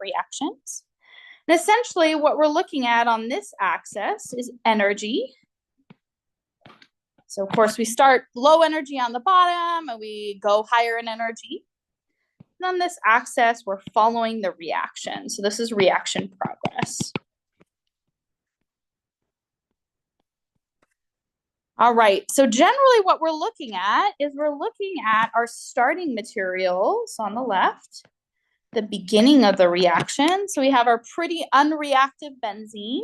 reactions. And essentially what we're looking at on this axis is energy. So of course we start low energy on the bottom and we go higher in energy. And on this axis, we're following the reaction. So this is reaction progress. All right, so generally what we're looking at is we're looking at our starting materials on the left, the beginning of the reaction. So we have our pretty unreactive benzene.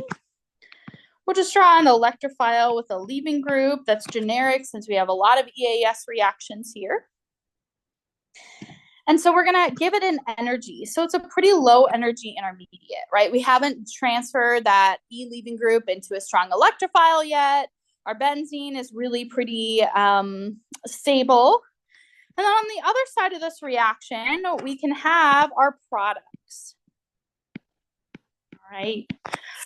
We'll just draw an electrophile with a leaving group that's generic since we have a lot of EAS reactions here. And so we're gonna give it an energy. So it's a pretty low energy intermediate, right? We haven't transferred that E leaving group into a strong electrophile yet. Our benzene is really pretty stable. And then on the other side of this reaction, we can have our products. All right.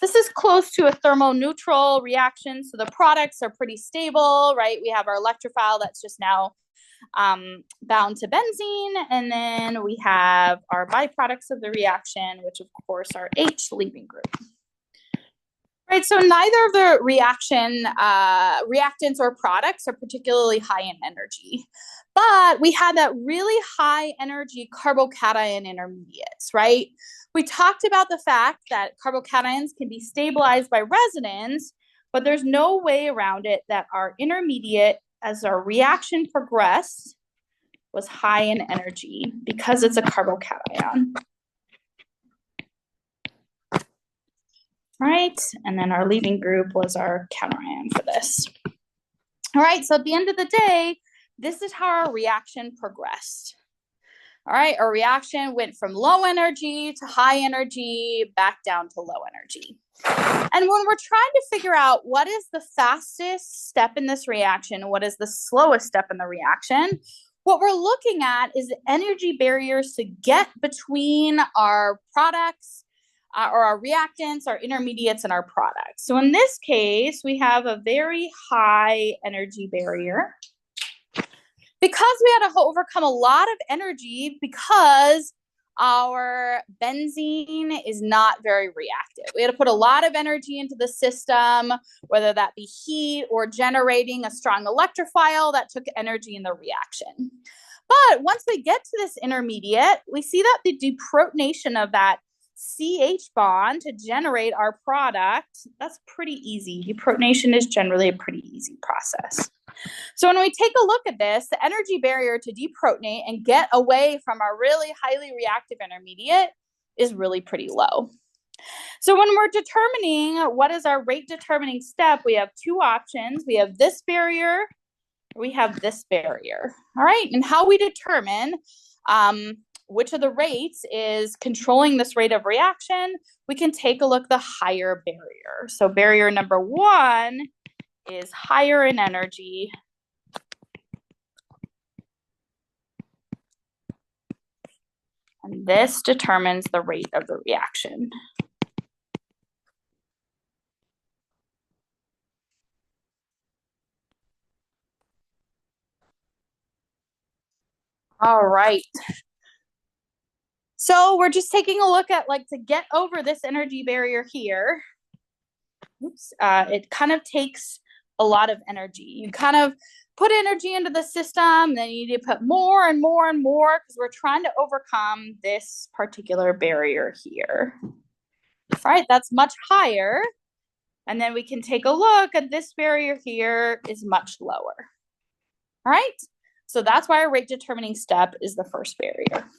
This is close to a thermoneutral reaction. So the products are pretty stable, right? We have our electrophile that's just now bound to benzene. And then we have our byproducts of the reaction, which of course are H leaving group. Right, so neither of the reactants or products are particularly high in energy, but we had that really high energy carbocation intermediates, right? We talked about the fact that carbocations can be stabilized by resonance, but there's no way around it that our intermediate, as our reaction progressed, was high in energy because it's a carbocation. Right, and then our leaving group was our counterion for this. All right, so at the end of the day, this is how our reaction progressed. All right, our reaction went from low energy to high energy, back down to low energy. And when we're trying to figure out what is the fastest step in this reaction, what is the slowest step in the reaction, what we're looking at is the energy barriers to get between our products or our reactants, our intermediates, and our products. So in this case, we have a very high energy barrier because we had to overcome a lot of energy because our benzene is not very reactive. We had to put a lot of energy into the system, whether that be heat or generating a strong electrophile that took energy in the reaction. But once we get to this intermediate, we see that the deprotonation of that CH bond to generate our product, that's pretty easy. Deprotonation is generally a pretty easy process. So when we take a look at this, the energy barrier to deprotonate and get away from our really highly reactive intermediate is really pretty low. So when we're determining what is our rate determining step, we have two options. We have this barrier, we have this barrier. All right, and how we determine which of the rates is controlling this rate of reaction, we can take a look at the higher barrier. So barrier number one is higher in energy. And this determines the rate of the reaction. All right. So we're just taking a look at to get over this energy barrier here. Oops, it kind of takes a lot of energy. You kind of put energy into the system, then you need to put more and more and more because we're trying to overcome this particular barrier here. All right, that's much higher. And then we can take a look at this barrier here is much lower. All right, so that's why our rate determining step is the first barrier.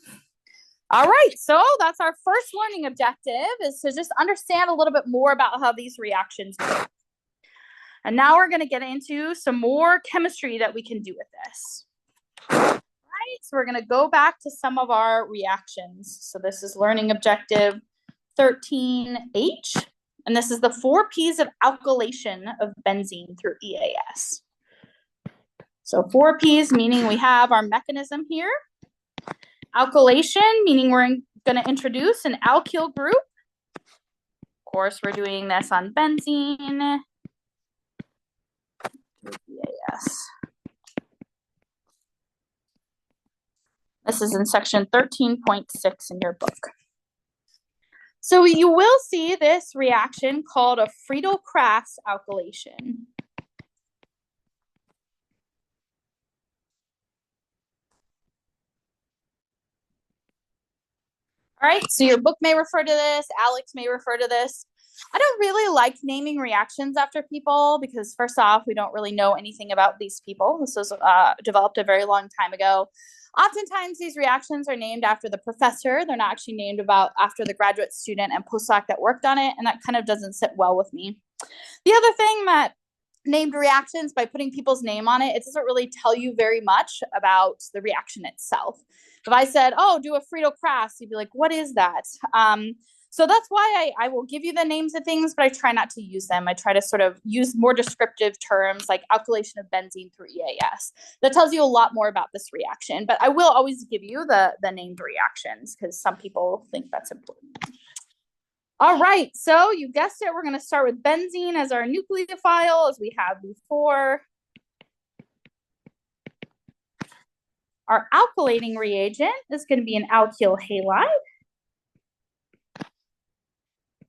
All right, so that's our first learning objective, is to just understand a little bit more about how these reactions work. And now we're going to get into some more chemistry that we can do with this. All right, so we're going to go back to some of our reactions. So this is learning objective 13H, and this is the 4 P's of alkylation of benzene through EAS. So 4 P's meaning we have our mechanism here. Alkylation, meaning we're going to introduce an alkyl group. Of course, we're doing this on benzene. EAS. This is in section 13.6 in your book. So you will see this reaction called a Friedel-Crafts alkylation. All right, so your book may refer to this, Alex may refer to this. I don't really like naming reactions after people because first off, we don't really know anything about these people. This was developed a very long time ago. Oftentimes these reactions are named after the professor. They're not actually named after the graduate student and postdoc that worked on it, and that kind of doesn't sit well with me. The other thing that named reactions, by putting people's name on it, it doesn't really tell you very much about the reaction itself. If I said, oh, do a Friedel-Crafts, you'd be like, what is that? So that's why I will give you the names of things, but I try not to use them. I try to sort of use more descriptive terms like alkylation of benzene through EAS. That tells you a lot more about this reaction, but I will always give you the named reactions because some people think that's important. All right, so you guessed it, we're going to start with benzene as our nucleophile, as we have before. Our alkylating reagent is going to be an alkyl halide.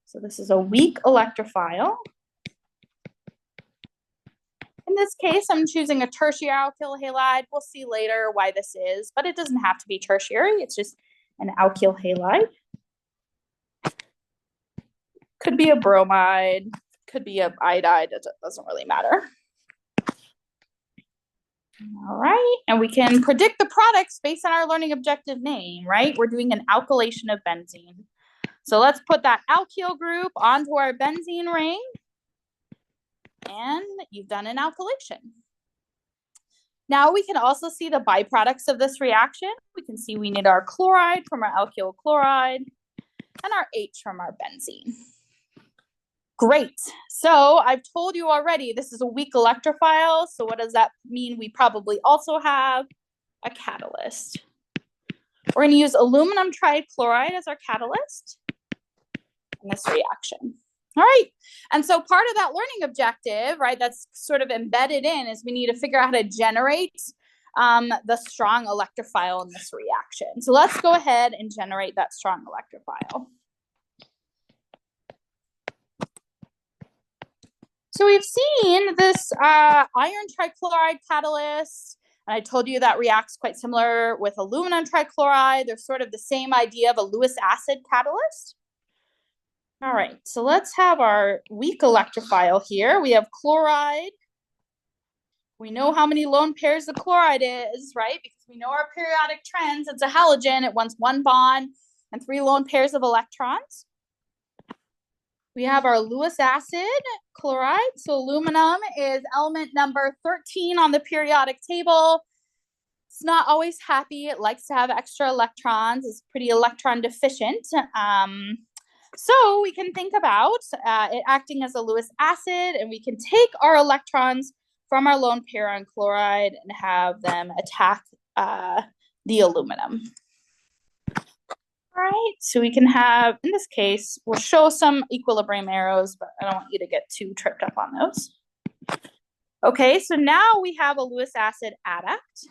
So this is a weak electrophile. In this case, I'm choosing a tertiary alkyl halide. We'll see later why this is, but it doesn't have to be tertiary. It's just an alkyl halide. Could be a bromide, could be an iodide, it doesn't really matter. All right, and we can predict the products based on our learning objective name, right? We're doing an alkylation of benzene. So let's put that alkyl group onto our benzene ring, and you've done an alkylation. Now we can also see the byproducts of this reaction. We can see we need our chloride from our alkyl chloride and our H from our benzene. Great. So I've told you already, this is a weak electrophile. So what does that mean? We probably also have a catalyst. We're going to use aluminum trichloride as our catalyst in this reaction. All right. And so part of that learning objective, right, that's sort of embedded in is we need to figure out how to generate the strong electrophile in this reaction. So let's go ahead and generate that strong electrophile. So we've seen this iron trichloride catalyst, and I told you that reacts quite similar with aluminum trichloride. They're sort of the same idea of a Lewis acid catalyst. All right, so let's have our weak electrophile here. We have chloride. We know how many lone pairs of chloride is, right? Because we know our periodic trends. It's a halogen. It wants one bond and 3 lone pairs of electrons. We have our Lewis acid chloride. So aluminum is element number 13 on the periodic table. It's not always happy. It likes to have extra electrons. It's pretty electron deficient. So we can think about it acting as a Lewis acid, and we can take our electrons from our lone pair on chloride and have them attack the aluminum. All right, so we can have, in this case, we'll show some equilibrium arrows, but I don't want you to get too tripped up on those. Okay, so now we have a Lewis acid adduct.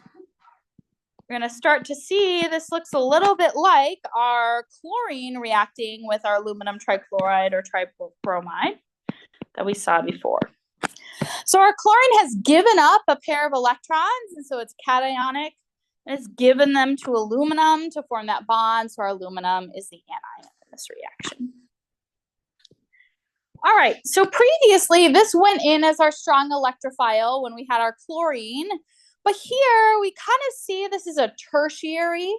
We're going to start to see this looks a little bit like our chlorine reacting with our aluminum trichloride or tribromide that we saw before. So our chlorine has given up a pair of electrons, and so it's cationic. And it's given them to aluminum to form that bond, so our aluminum is the anion in this reaction. All right, so previously this went in as our strong electrophile when we had our chlorine, but here we kind of see this is a tertiary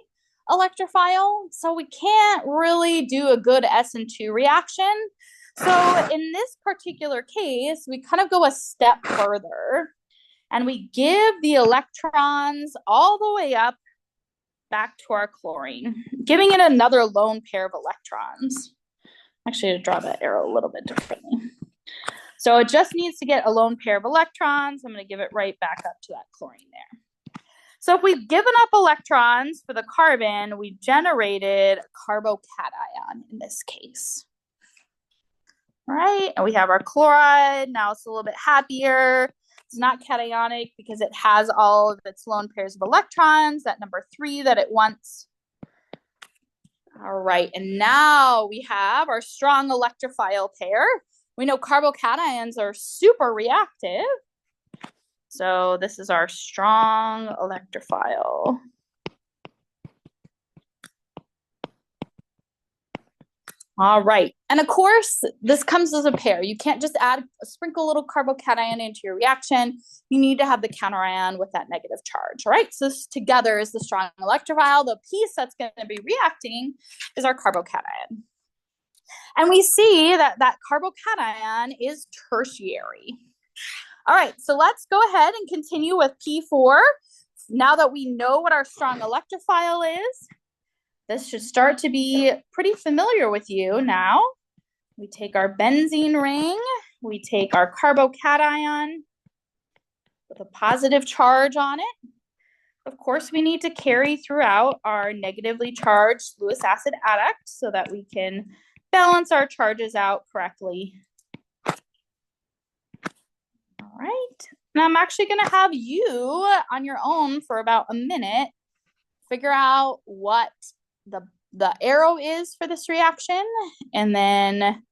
electrophile, so we can't really do a good SN2 reaction. So in this particular case, we kind of go a step further. And we give the electrons all the way up back to our chlorine, giving it another lone pair of electrons. Actually, to draw that arrow a little bit differently. So it just needs to get a lone pair of electrons. I'm going to give it right back up to that chlorine there. So if we've given up electrons for the carbon, we generated a carbocation in this case. All right, and we have our chloride. Now it's a little bit happier. It's not cationic because it has all of its lone pairs of electrons, that number 3 that it wants. All right, and now we have our strong electrophile pair. We know carbocations are super reactive. So this is our strong electrophile. All right, and of course, this comes as a pair. You can't just sprinkle a little carbocation into your reaction. You need to have the counterion with that negative charge, all right? So this together is the strong electrophile. The piece that's going to be reacting is our carbocation. And we see that that carbocation is tertiary. All right, so let's go ahead and continue with P4. Now that we know what our strong electrophile is, this should start to be pretty familiar with you now. We take our benzene ring, we take our carbocation with a positive charge on it. Of course, we need to carry throughout our negatively charged Lewis acid adduct so that we can balance our charges out correctly. All right, and I'm actually gonna have you on your own for about a minute, figure out what the arrow is for this reaction, and then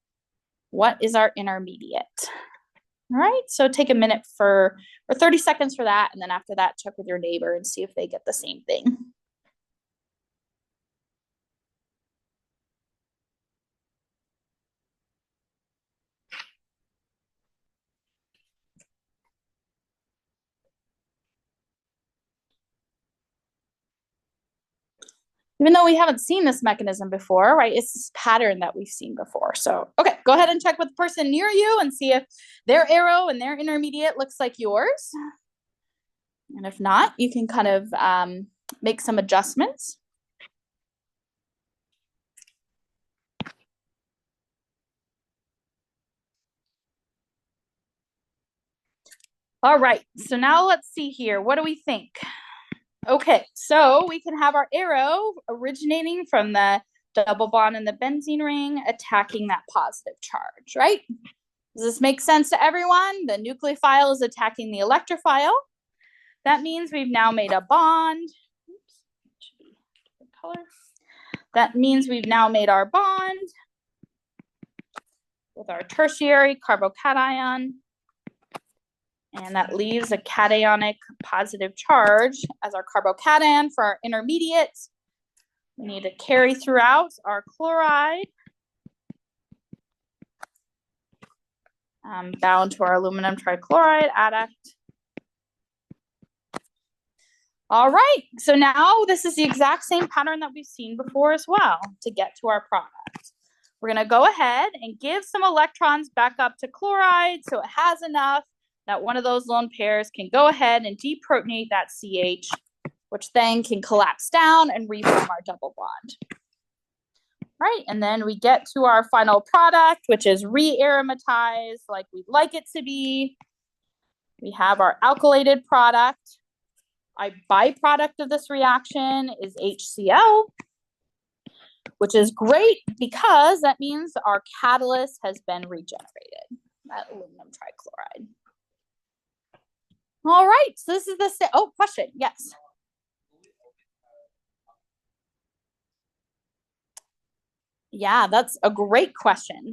what is our intermediate. All right, so take a minute or 30 seconds for that, and then after that, check with your neighbor and see if they get the same thing. Even though we haven't seen this mechanism before, right? It's this pattern that we've seen before. So, okay, go ahead and check with the person near you and see if their arrow and their intermediate looks like yours. And if not, you can kind of make some adjustments. All right, so now let's see here. What do we think? Okay, so we can have our arrow originating from the double bond in the benzene ring, attacking that positive charge, right? Does this make sense to everyone? The nucleophile is attacking the electrophile. That means we've now made a bond. Oops, should be different color. That means we've now made our bond with our tertiary carbocation. And that leaves a cationic positive charge as our carbocation for our intermediate. We need to carry throughout our chloride bound to our aluminum trichloride adduct. All right, so now this is the exact same pattern that we've seen before as well to get to our product. We're gonna go ahead and give some electrons back up to chloride so it has enough that one of those lone pairs can go ahead and deprotonate that CH, which then can collapse down and reform our double bond. Right, and then we get to our final product, which is re-aromatized like we'd like it to be. We have our alkylated product. A byproduct of this reaction is HCl, which is great because that means our catalyst has been regenerated, that aluminum trichloride. All right, so this is the question, yes. Yeah, that's a great question.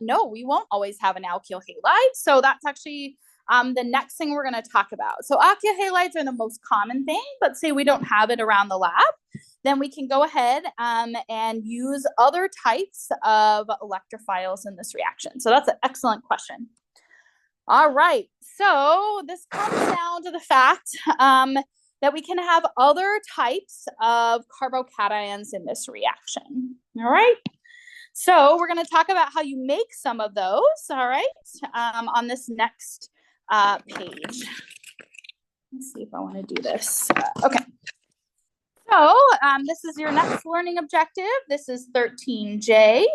No, we won't always have an alkyl halide. So that's actually the next thing we're going to talk about. So alkyl halides are the most common thing, but say we don't have it around the lab, then we can go ahead and use other types of electrophiles in this reaction. So that's an excellent question. All right, so this comes down to the fact that we can have other types of carbocations in this reaction. All right, so we're going to talk about how you make some of those. All right, on this next page. Let's see if I want to do this. Okay. So this is your next learning objective. This is 13J.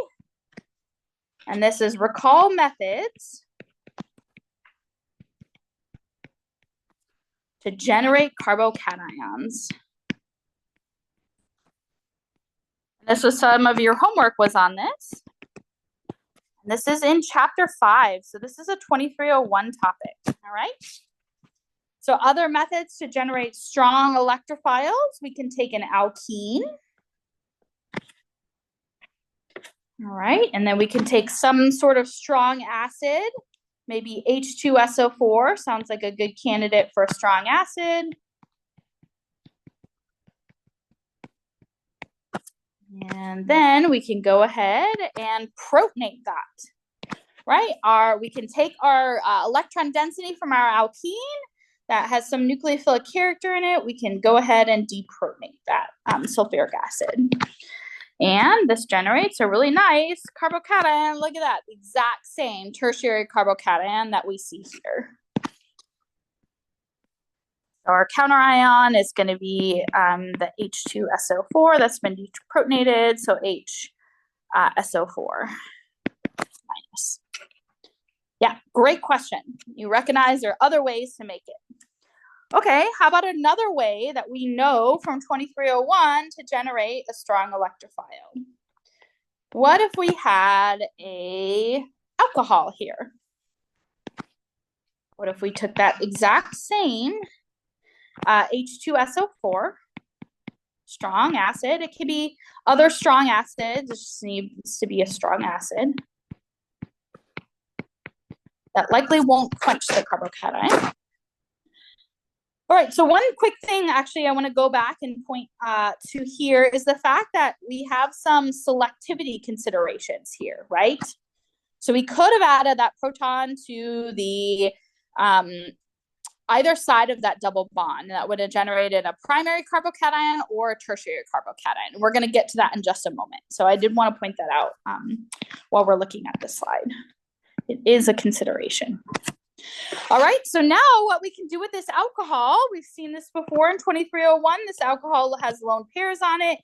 And this is recall methods to generate carbocations. This was some of your homework was on this. And this is in chapter 5. So this is a 2301 topic, all right? So other methods to generate strong electrophiles, we can take an alkene. All right, and then we can take some sort of strong acid, maybe H2SO4 sounds like a good candidate for a strong acid. And then we can go ahead and protonate that, right? We can take our electron density from our alkene that has some nucleophilic character in it. We can go ahead and deprotonate that sulfuric acid. And this generates a really nice carbocation. Look at that, the exact same tertiary carbocation that we see here. So our counter ion is going to be the H2SO4 that's been deprotonated, so HSO4 minus. Yeah, great question. You recognize there are other ways to make it. Okay, how about another way that we know from 2301 to generate a strong electrophile? What if we had a alcohol here? What if we took that exact same H2SO4, strong acid? It could be other strong acids. It just needs to be a strong acid. That likely won't quench the carbocation. All right, so one quick thing, actually, I want to go back and point to here is the fact that we have some selectivity considerations here, right? So we could have added that proton to the either side of that double bond, and that would have generated a primary carbocation or a tertiary carbocation. We're going to get to that in just a moment. So I did want to point that out while we're looking at this slide. It is a consideration. All right, so now what we can do with this alcohol, we've seen this before in 2301. This alcohol has lone pairs on it.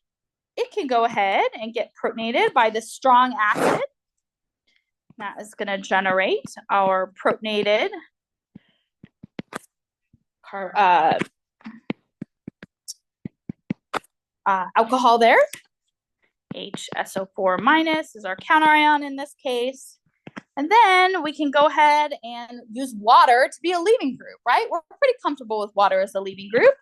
It can go ahead and get protonated by this strong acid. That is going to generate our protonated alcohol there. HSO4 minus is our counter ion in this case. And then we can go ahead and use water to be a leaving group, right? We're pretty comfortable with water as a leaving group.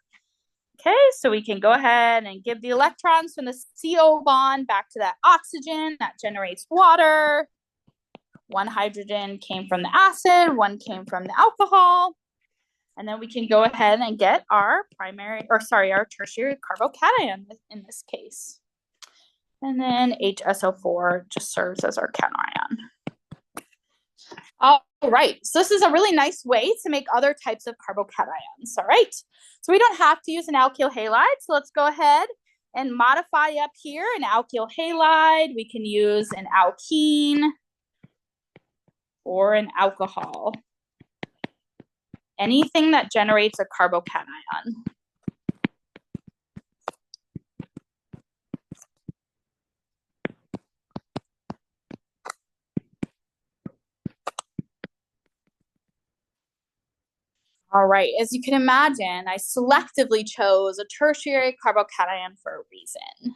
Okay, so we can go ahead and give the electrons from the CO bond back to that oxygen. That generates water. One hydrogen came from the acid, one came from the alcohol. And then we can go ahead and get our our tertiary carbocation in this case. And then HSO4 just serves as our counter ion. All right, so this is a really nice way to make other types of carbocations, all right? So we don't have to use an alkyl halide, so let's go ahead and modify up here an alkyl halide. We can use an alkene or an alcohol. Anything that generates a carbocation. All right, as you can imagine, I selectively chose a tertiary carbocation for a reason.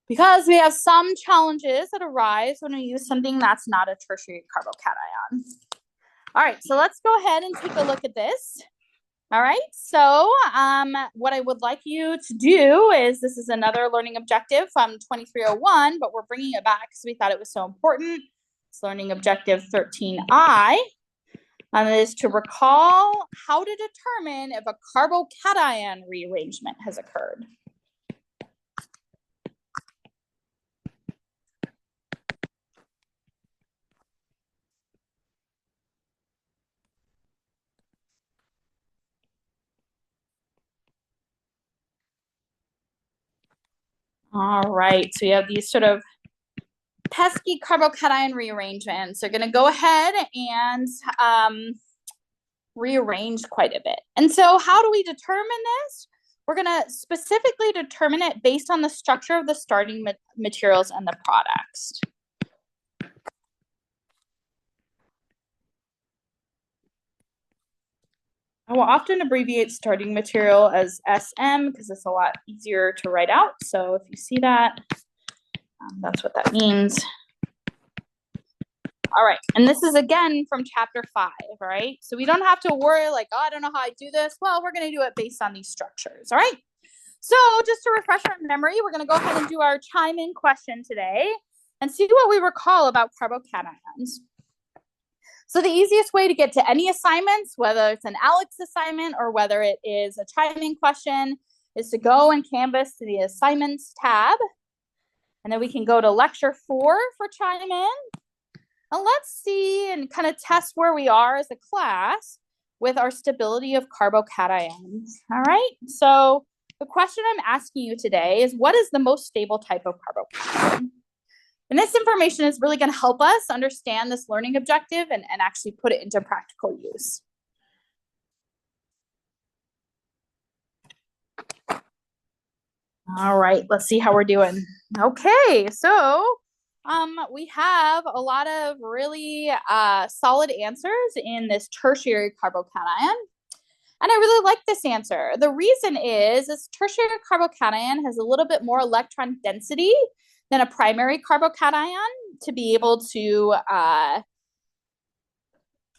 Because we have some challenges that arise when we use something that's not a tertiary carbocation. All right, so let's go ahead and take a look at this. All right, so what I would like you to do is, this is another learning objective from 2301, but we're bringing it back because we thought it was so important. It's learning objective 13I. Is to recall how to determine if a carbocation rearrangement has occurred. All right, so you have these sort of pesky carbocation rearrangements. They're going to go ahead and rearrange quite a bit. And so how do we determine this? We're going to specifically determine it based on the structure of the starting materials and the products. I will often abbreviate starting material as SM because it's a lot easier to write out. So if you see that, that's what that means. All right, and this is again from chapter 5, all right? So we don't have to worry like, oh, I don't know how I do this. Well, we're gonna do it based on these structures, all right? So just to refresh our memory, we're gonna go ahead and do our chime-in question today. and see what we recall about carbocations. So the easiest way to get to any assignments, whether it's an Alex assignment or whether it is a CHEM question, is to go and canvas to the assignments tab. And then we can go to lecture 4 for CHEM. And let's see and kind of test where we are as a class with our stability of carbocations. All right, so the question I'm asking you today is, what is the most stable type of carbocation? And this information is really going to help us understand this learning objective and actually put it into practical use. All right, let's see how we're doing. Okay, so we have a lot of really solid answers in this tertiary carbocation. And I really like this answer. The reason is tertiary carbocation has a little bit more electron density than a primary carbocation to be able to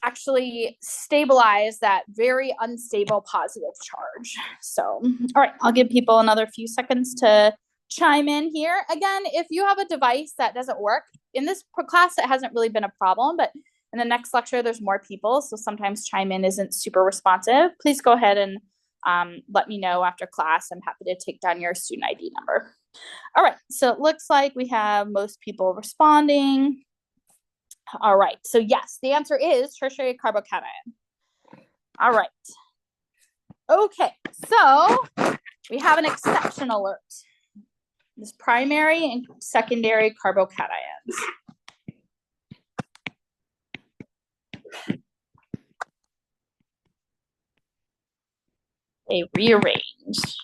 actually stabilize that very unstable positive charge. So, all right, I'll give people another few seconds to chime in here. Again, if you have a device that doesn't work, in this class, it hasn't really been a problem, but in the next lecture, there's more people, so sometimes chime in isn't super responsive. Please go ahead and let me know after class. I'm happy to take down your student ID number. All right, so it looks like we have most people responding. All right, so yes, the answer is tertiary carbocation. All right. Okay, so we have an exception alert. This primary and secondary carbocations. They rearranged.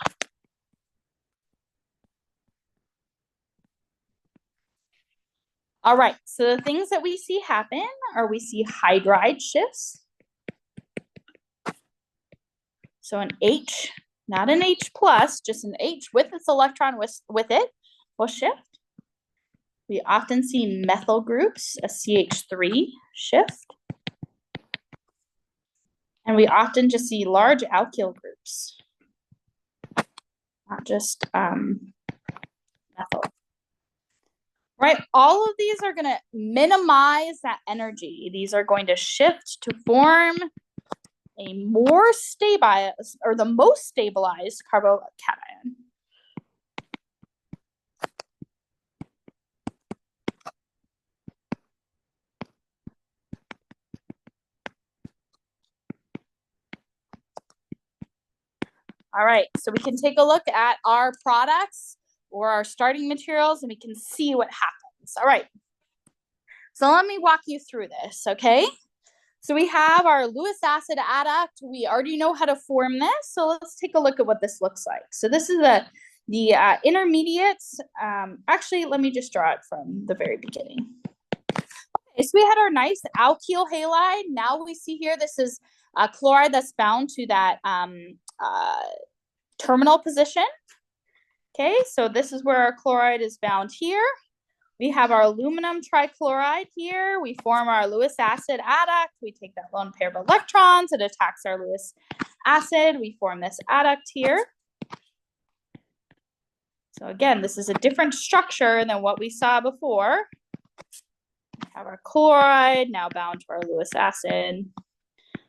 All right, so the things that we see happen are we see hydride shifts. So an H, not an H plus, just an H with its electron with it will shift. We often see methyl groups, a CH3 shift. And we often just see large alkyl groups, not just methyl. Right, all of these are going to minimize that energy. These are going to shift to form a more stable, or the most stabilized carbocation. All right, so we can take a look at our products or our starting materials and we can see what happens. All right, so let me walk you through this, okay? So we have our Lewis acid adduct. We already know how to form this, so let's take a look at what this looks like. So this is the intermediates. Actually, let me just draw it from the very beginning. Okay, so we had our nice alkyl halide. Now we see here, this is a chloride that's bound to that terminal position. Okay, so this is where our chloride is bound here. We have our aluminum trichloride here. We form our Lewis acid adduct. We take that lone pair of electrons. It attacks our Lewis acid. We form this adduct here. So again, this is a different structure than what we saw before. We have our chloride now bound to our Lewis acid.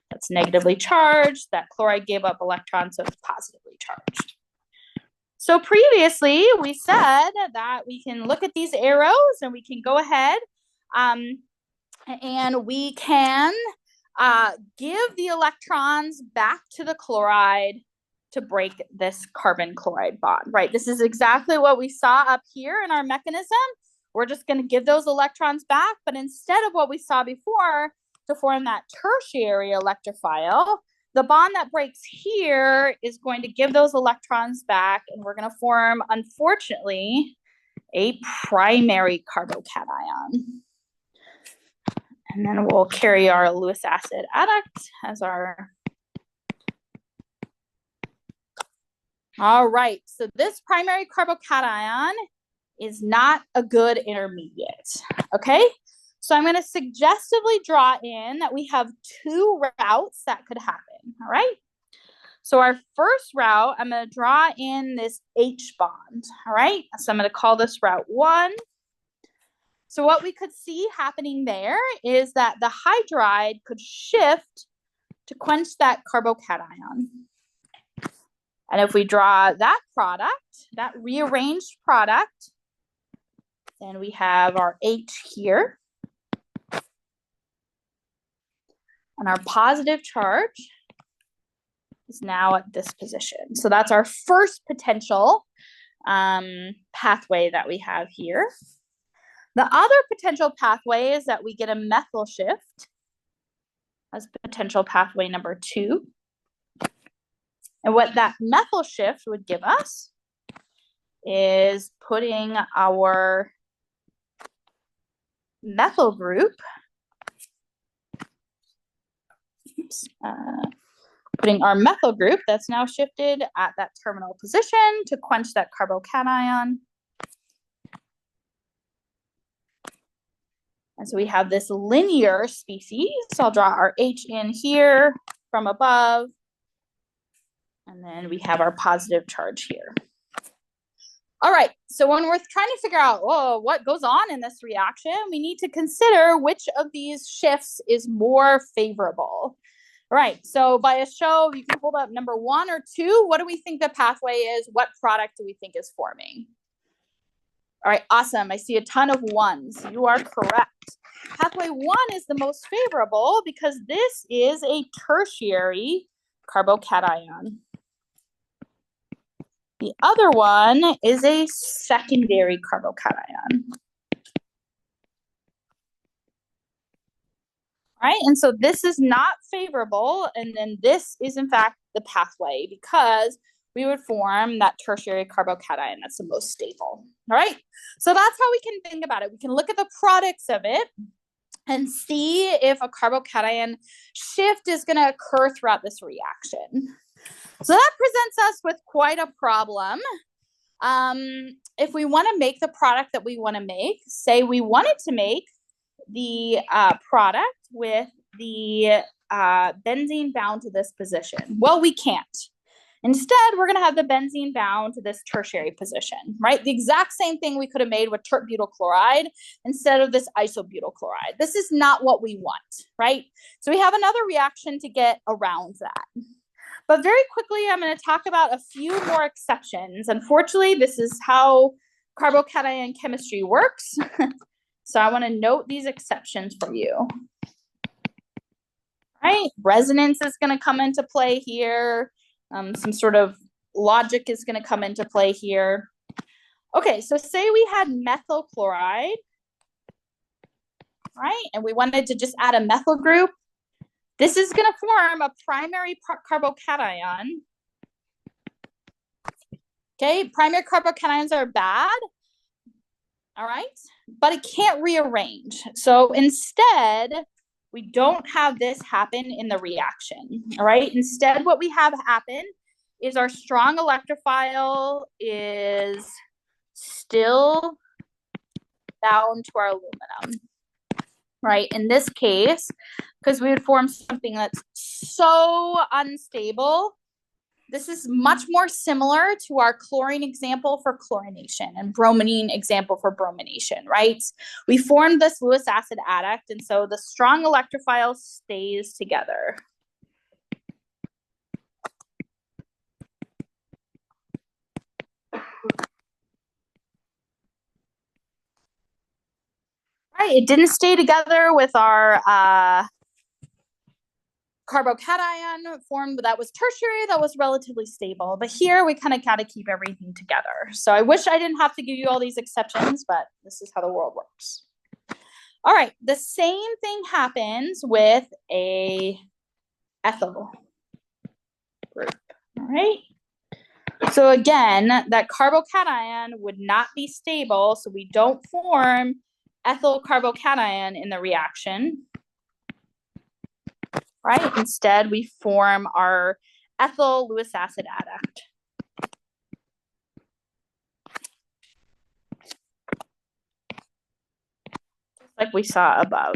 That's negatively charged. That chloride gave up electrons, so it's positively charged. So previously, we said that we can look at these arrows and we can go ahead and we can give the electrons back to the chloride to break this carbon chloride bond, right? This is exactly what we saw up here in our mechanism. We're just going to give those electrons back, but instead of what we saw before to form that tertiary electrophile, the bond that breaks here is going to give those electrons back, and we're going to form, unfortunately, a primary carbocation. And then we'll carry our Lewis acid adduct as our... All right, so this primary carbocation is not a good intermediate, okay? So I'm going to suggestively draw in that we have two routes that could happen, all right? So our first route, I'm going to draw in this H bond, all right? So I'm going to call this route 1. So what we could see happening there is that the hydride could shift to quench that carbocation. And if we draw that product, that rearranged product, then we have our H here. And our positive charge is now at this position. So that's our first potential pathway that we have here. The other potential pathway is that we get a methyl shift as potential pathway number 2. And what that methyl shift would give us is putting our methyl group, that's now shifted at that terminal position to quench that carbocation. And so we have this linear species. So I'll draw our H in here from above. And then we have our positive charge here. All right, so when we're trying to figure out, what goes on in this reaction, we need to consider which of these shifts is more favorable. All right, so by a show, you can hold up number 1 or 2. What do we think the pathway is? What product do we think is forming? All right, awesome. I see a ton of 1s. You are correct. Pathway 1 is the most favorable because this is a tertiary carbocation. The other one is a secondary carbocation. All right, and so this is not favorable, and then this is in fact the pathway because we would form that tertiary carbocation that's the most stable. All right, so that's how we can think about it. We can look at the products of it and see if a carbocation shift is going to occur throughout this reaction. So that presents us with quite a problem. If we want to make the product that we want to make, say we wanted to make the product with the benzene bound to this position. Well, we can't. Instead, we're going to have the benzene bound to this tertiary position, right? The exact same thing we could have made with tert-butyl chloride instead of this isobutyl chloride. This is not what we want, right? So we have another reaction to get around that. But very quickly, I'm going to talk about a few more exceptions. Unfortunately, this is how carbocation chemistry works. So I want to note these exceptions for you. Right? Resonance is going to come into play here. Some sort of logic is going to come into play here. Okay, so say we had methyl chloride, right? And we wanted to just add a methyl group. This is going to form a primary carbocation. Okay, primary carbocations are bad. All right, but it can't rearrange. So instead, we don't have this happen in the reaction, all right? Instead, what we have happen is our strong electrophile is still bound to our aluminum, right? In this case, because we would form something that's so unstable, this is much more similar to our chlorine example for chlorination and bromine example for bromination, right? We formed this Lewis acid adduct, and so the strong electrophile stays together. Right, it didn't stay together with our carbocation formed that was tertiary, that was relatively stable. But here we kind of got to keep everything together. So I wish I didn't have to give you all these exceptions, but this is how the world works. All right, the same thing happens with a ethyl group, all right? So again, that carbocation would not be stable, so we don't form ethyl carbocation in the reaction. Right? Instead, we form our ethyl Lewis acid adduct. Just like we saw above.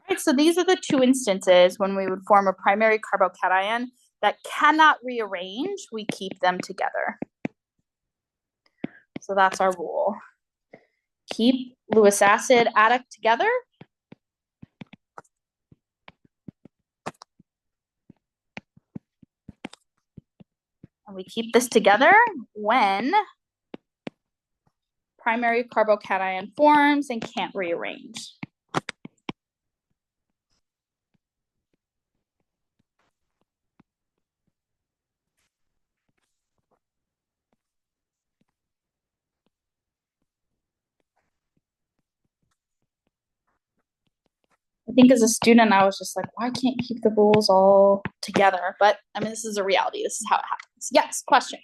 Right, so these are the two instances when we would form a primary carbocation that cannot rearrange, we keep them together. So that's our rule. Keep Lewis acid adduct together. And we keep this together when primary carbocation forms and can't rearrange. I think as a student, I was just like, why can't you keep the rules all together? But I mean, this is a reality. This is how it happens. Yes, question.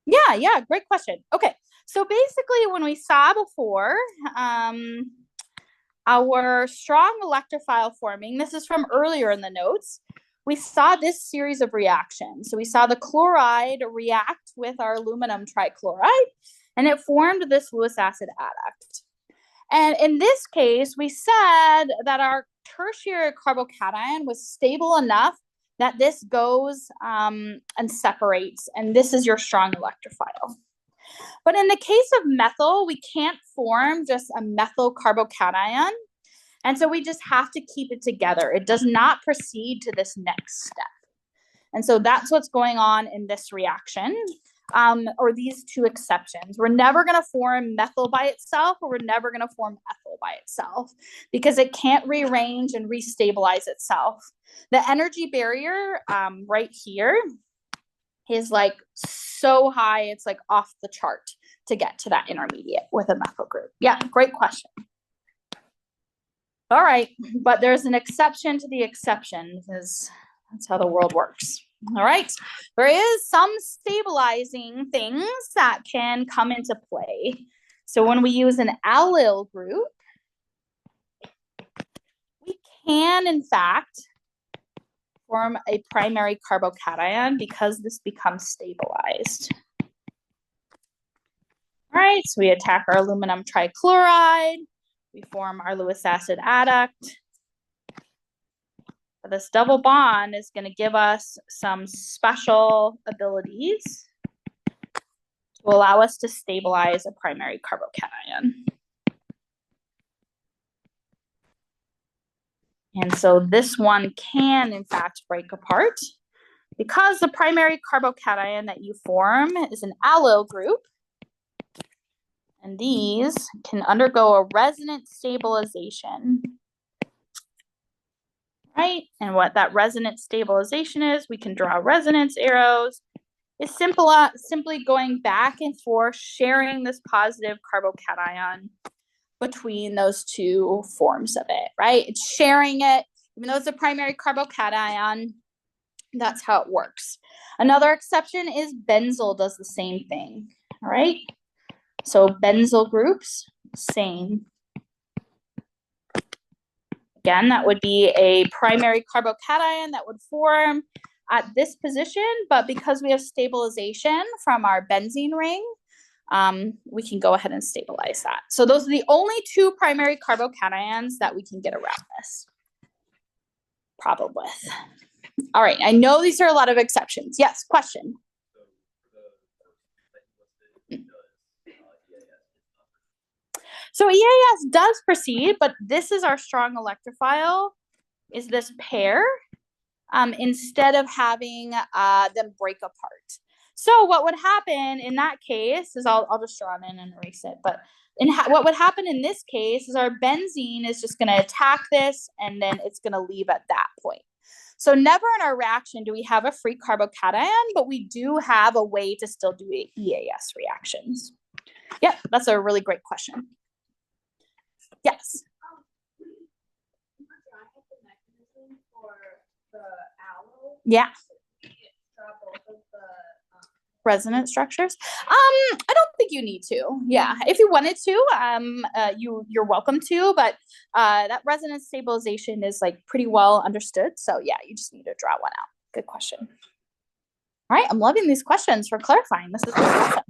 Yeah, great question. Okay, so basically when we saw before, our strong electrophile forming, this is from earlier in the notes, we saw this series of reactions. So we saw the chloride react with our aluminum trichloride, and it formed this Lewis acid adduct. And in this case, we said that our tertiary carbocation was stable enough that this goes and separates, and this is your strong electrophile. But in the case of methyl, we can't form just a methyl carbocation, and so we just have to keep it together. It does not proceed to this next step. And so that's what's going on in this reaction. Or these two exceptions. We're never going to form methyl by itself, or we're never going to form ethyl by itself because it can't rearrange and restabilize itself. The energy barrier right here is like so high, it's like off the chart to get to that intermediate with a methyl group. Yeah, great question. All right, but there's an exception to the exception because that's how the world works. All right, there is some stabilizing things that can come into play. So when we use an allyl group, we can, in fact, form a primary carbocation because this becomes stabilized. All right, so we attack our aluminum trichloride, we form our Lewis acid adduct. This double bond is going to give us some special abilities to allow us to stabilize a primary carbocation. And so this one can, in fact, break apart because the primary carbocation that you form is an allyl group. And these can undergo a resonance stabilization. Right? And what that resonance stabilization is, we can draw resonance arrows. It's simply going back and forth, sharing this positive carbocation between those two forms of it, right? It's sharing it, even though it's a primary carbocation, that's how it works. Another exception is benzyl does the same thing, all right? So benzyl groups, same. Again, that would be a primary carbocation that would form at this position, but because we have stabilization from our benzene ring, we can go ahead and stabilize that. So those are the only two primary carbocations that we can get around this problem with. All right, I know these are a lot of exceptions. Yes, question. So EAS does proceed, but this is our strong electrophile, is this pair, instead of having them break apart. So what would happen in that case is, I'll just draw it in and erase it, but what would happen in this case is our benzene is just going to attack this, and then it's going to leave at that point. So never in our reaction do we have a free carbocation, but we do have a way to still do EAS reactions. Yep, that's a really great question. Yes. Yeah. Resonance structures. I don't think you need to. Yeah, if you wanted to, you're welcome to, but that resonance stabilization is like pretty well understood. So yeah, you just need to draw one out. Good question. All right, I'm loving these questions for clarifying. This is really awesome.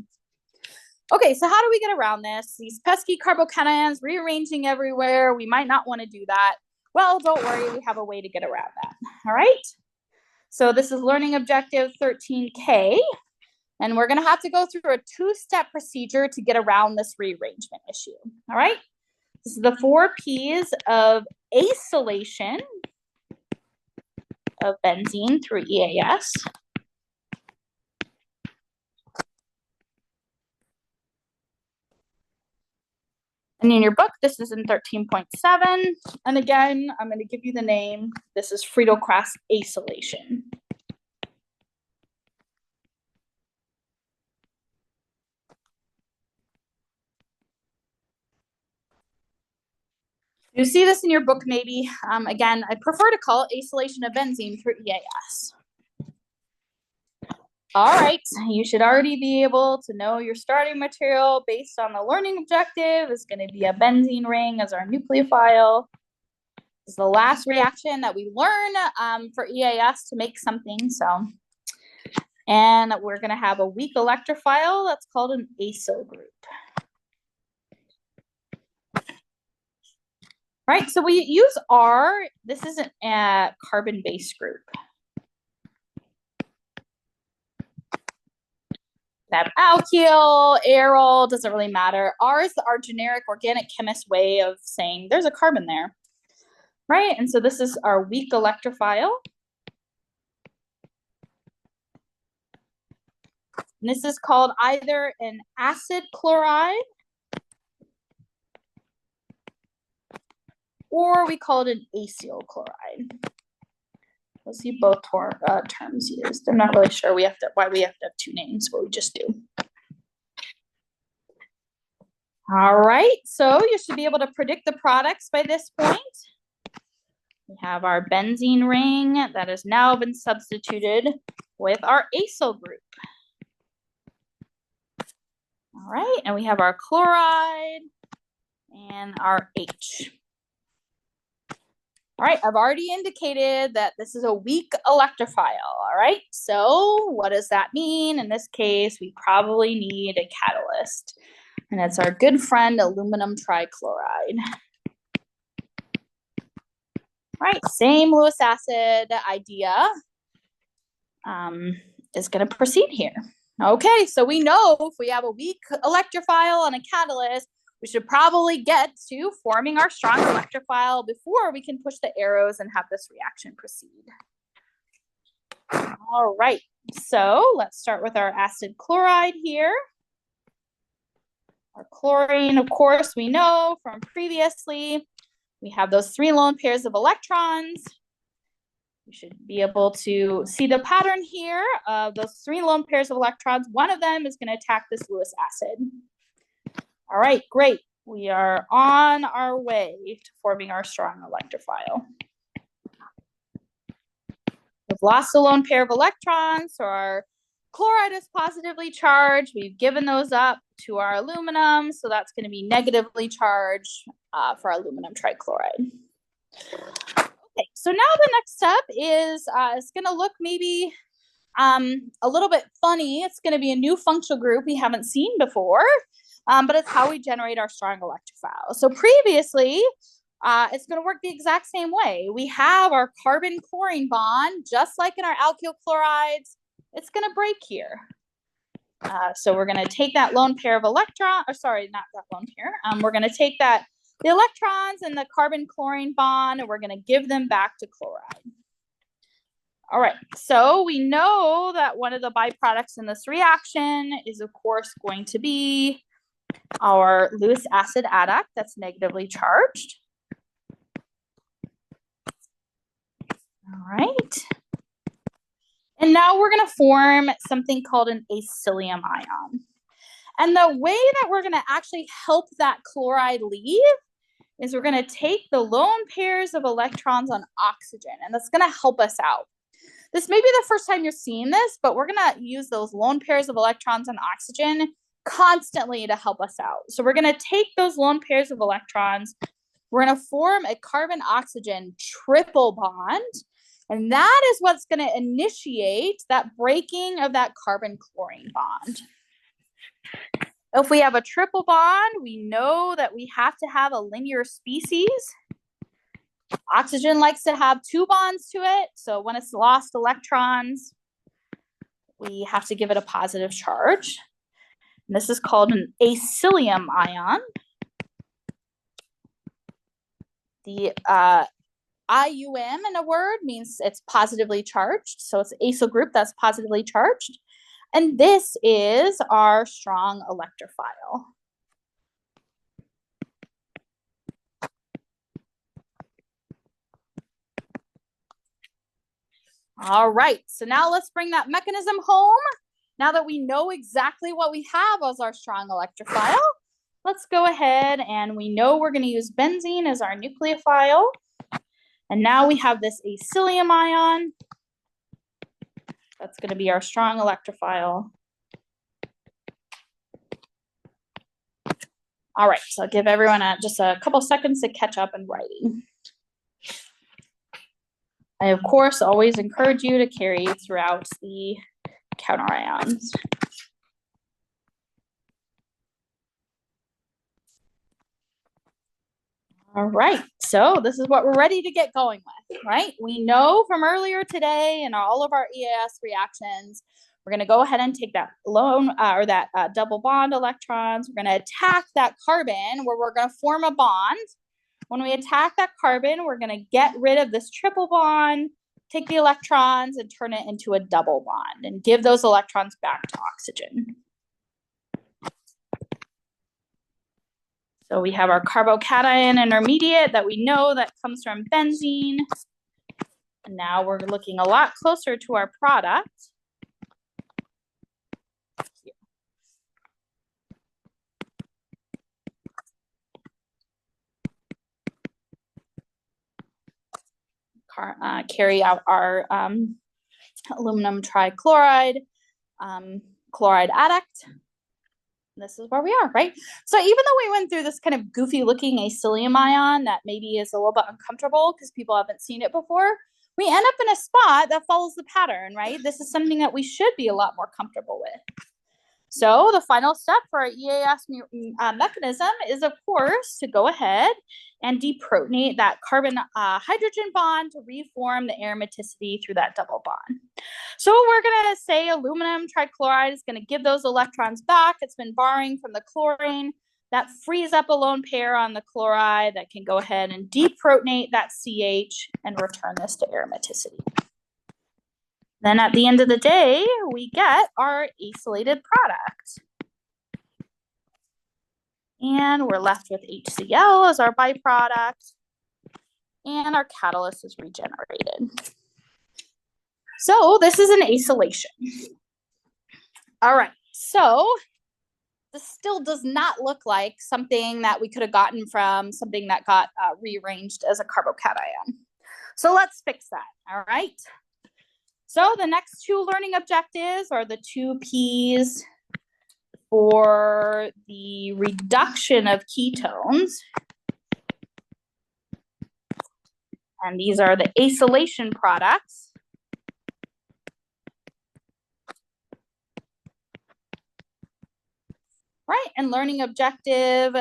Okay, so how do we get around this? These pesky carbocations rearranging everywhere. We might not want to do that. Well, don't worry, we have a way to get around that. All right. So this is learning objective 13K. And we're going to have to go through a two-step procedure to get around this rearrangement issue. All right. This is the 4 P's of acylation of benzene through EAS. And in your book, this is in 13.7. And again, I'm going to give you the name. This is Friedel-Crafts acylation. You see this in your book, maybe. Again, I prefer to call it acylation of benzene through EAS. All right, you should already be able to know your starting material based on the learning objective. Is going to be a benzene ring as our nucleophile. This is the last reaction that we learn for EAS to make something. And we're going to have a weak electrophile that's called an acyl group. Right, so we use R. This is a carbon-based group. We have alkyl, aryl, doesn't really matter. R is our generic organic chemist way of saying there's a carbon there, right? And so this is our weak electrophile. And this is called either an acid chloride or we call it an acyl chloride. We'll see both terms used. I'm not really sure why we have to have 2 names, but we just do. All right, so you should be able to predict the products by this point. We have our benzene ring that has now been substituted with our acyl group. All right, and we have our chloride and our H. All right, I've already indicated that this is a weak electrophile, all right? So what does that mean? In this case, we probably need a catalyst, and it's our good friend aluminum trichloride. All right, same Lewis acid idea is going to proceed here. Okay, so we know if we have a weak electrophile and a catalyst, we should probably get to forming our strong electrophile before we can push the arrows and have this reaction proceed. All right, so let's start with our acid chloride here. Our chlorine, of course, we know from previously, we have those 3 lone pairs of electrons. You should be able to see the pattern here of those 3 lone pairs of electrons. One of them is going to attack this Lewis acid. All right, great. We are on our way to forming our strong electrophile. We've lost a lone pair of electrons, so our chloride is positively charged. We've given those up to our aluminum, so that's going to be negatively charged for our aluminum trichloride. Okay, so now the next step is it's going to look maybe a little bit funny. It's going to be a new functional group we haven't seen before. But it's how we generate our strong electrophile. So previously, it's going to work the exact same way. We have our carbon-chlorine bond, just like in our alkyl chlorides. It's going to break here. So we're going to take that lone pair of electrons, or sorry, not that lone pair. We're going to take the electrons and the carbon-chlorine bond, and we're going to give them back to chloride. All right, so we know that one of the byproducts in this reaction is, of course, going to be our Lewis acid adduct that's negatively charged. All right. And now we're going to form something called an acylium ion. And the way that we're going to actually help that chloride leave is we're going to take the lone pairs of electrons on oxygen, and that's going to help us out. This may be the first time you're seeing this, but we're going to use those lone pairs of electrons on oxygen constantly to help us out. So we're going to take those lone pairs of electrons, we're going to form a carbon-oxygen triple bond, and that is what's going to initiate that breaking of that carbon-chlorine bond. If we have a triple bond, we know that we have to have a linear species. Oxygen likes to have 2 bonds to it, so when it's lost electrons, we have to give it a positive charge. And this is called an acylium ion. The IUM in a word means it's positively charged. So it's an acyl group that's positively charged. And this is our strong electrophile. All right, so now let's bring that mechanism home. Now that we know exactly what we have as our strong electrophile, let's go ahead and we know we're going to use benzene as our nucleophile. And now we have this acylium ion. That's going to be our strong electrophile. All right, so I'll give everyone just a couple seconds to catch up in writing. I, of course, always encourage you to carry throughout the counter ions. All right, so this is what we're ready to get going with, right? We know from earlier today in all of our EAS reactions, we're going to go ahead and take that lone or that double bond electrons. We're going to attack that carbon where we're going to form a bond. When we attack that carbon, we're going to get rid of this triple bond, take the electrons and turn it into a double bond and give those electrons back to oxygen. So we have our carbocation intermediate that we know that comes from benzene. And now we're looking a lot closer to our product. Carry out our aluminum trichloride chloride adduct. This is where we are, right? So even though we went through this kind of goofy looking acylium ion that maybe is a little bit uncomfortable because people haven't seen it before, we end up in a spot that follows the pattern, right? This is something that we should be a lot more comfortable with. So the final step for our EAS mechanism is, of course, to go ahead and deprotonate that carbon hydrogen bond to reform the aromaticity through that double bond. So we're going to say aluminum trichloride is going to give those electrons back. It's been borrowing from the chlorine. That frees up a lone pair on the chloride that can go ahead and deprotonate that CH and return this to aromaticity. Then at the end of the day, we get our acylated product. And we're left with HCl as our byproduct. And our catalyst is regenerated. So this is an acylation. All right, so this still does not look like something that we could have gotten from something that got rearranged as a carbocation. So let's fix that, all right? So the next two learning objectives are the two P's for the reduction of ketones. And these are the acylation products. Right, and learning objective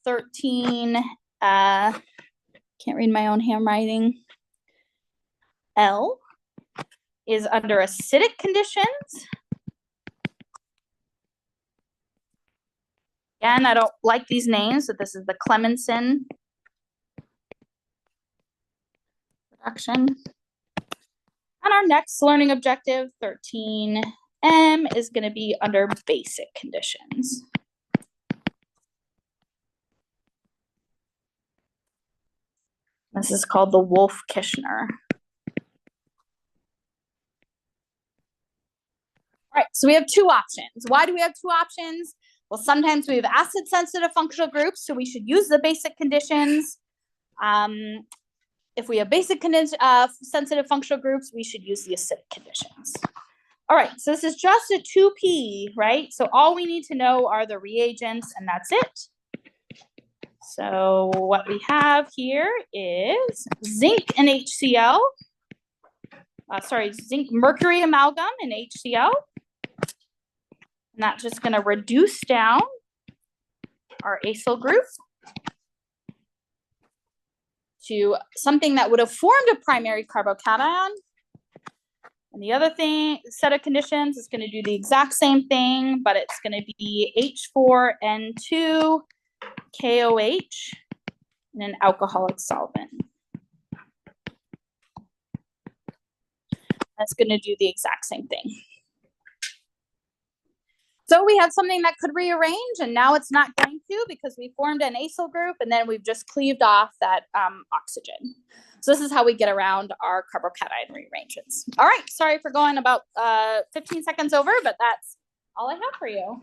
13, can't read my own handwriting, L, is under acidic conditions. Again, I don't like these names, but this is the Clemenson reduction. And our next learning objective, 13M, is going to be under basic conditions. This is called the Wolff-Kishner. All right, so we have two options. Why do we have two options? Well, sometimes we have acid-sensitive functional groups, so we should use the basic conditions. If we have basic sensitive functional groups, we should use the acidic conditions. All right, so this is just a 2P, right? So all we need to know are the reagents, and that's it. So what we have here is zinc and HCl. Zinc mercury amalgam and HCl. And that's just going to reduce down our acyl group to something that would have formed a primary carbocation. And the other set of conditions is going to do the exact same thing, but it's going to be H4N2 KOH in an alcoholic solvent. That's going to do the exact same thing. So we have something that could rearrange, and now it's not going to because we formed an acyl group, and then we've just cleaved off that oxygen. So this is how we get around our carbocation rearrangements. All right, sorry for going about 15 seconds over, but that's all I have for you.